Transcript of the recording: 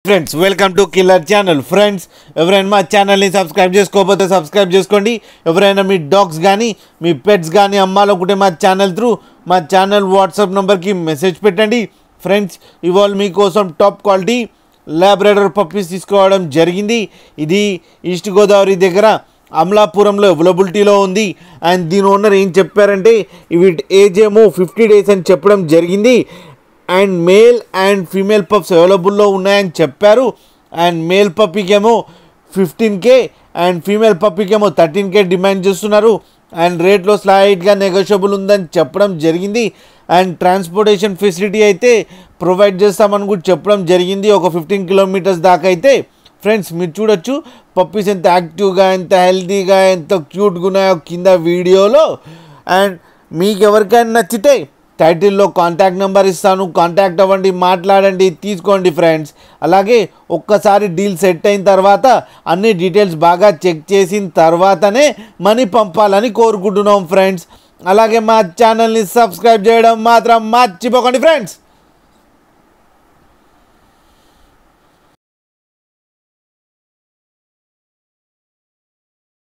Friends welcome to killer channel. Friends ఎవరైనా మా ఛానల్ని సబ్స్క్రైబ్ చేసుకోకపోతే సబ్స్క్రైబ్ చేసుకోండి. ఎవరైనా మీ డాగ్స్ కానీ మీ పెట్స్ కానీ అమ్మాలనుకుంటే మా ఛానల్ వాట్సాప్ నెంబర్కి మెసేజ్ పెట్టండి. ఫ్రెండ్స్ ఇవాళ మీకోసం టాప్ క్వాలిటీ లాబ్రాడోర్ పప్పీస్ తీసుకోవడం జరిగింది. ఇది ఈస్ట్ గోదావరి దగ్గర అమలాపురంలో అవైలబిలిటీలో ఉంది. అండ్ దీని ఓనర్ ఏం చెప్పారంటే వీటి ఏజ్ ఏమో 50 days అని చెప్పడం జరిగింది. And male and female pups అవైలబుల్లో ఉన్నాయని చెప్పారు. అండ్ మేల్ పప్పీకేమో 15K అండ్ ఫీమేల్ పప్పీకేమో 13K డిమాండ్ చేస్తున్నారు. అండ్ రేట్లో స్లైట్గా నెగోషియబుల్ ఉందని చెప్పడం జరిగింది. అండ్ ట్రాన్స్పోర్టేషన్ ఫెసిలిటీ అయితే ప్రొవైడ్ చేస్తామని కూడా చెప్పడం జరిగింది. ఒక 15 kilometers దాకా అయితే. ఫ్రెండ్స్ మీరు చూడొచ్చు పప్పీస్ ఎంత యాక్టివ్గా, ఎంత హెల్తీగా, ఎంత క్యూట్గా ఉన్నాయో కింద వీడియోలో. అండ్ మీకు ఎవరికైనా నచ్చితే టైటిల్లో కాంటాక్ట్ నెంబర్ ఇస్తాను, కాంటాక్ట్ అవ్వండి, మాట్లాడండి, తీసుకోండి ఫ్రెండ్స్. అలాగే ఒక్కసారి డీల్ సెట్ అయిన తర్వాత అన్ని డీటెయిల్స్ బాగా చెక్ చేసిన తర్వాతనే మనీ పంపాలని కోరుకుంటున్నాం ఫ్రెండ్స్. అలాగే మా ఛానల్ని సబ్స్క్రైబ్ చేయడం మాత్రం మర్చిపోకండి ఫ్రెండ్స్.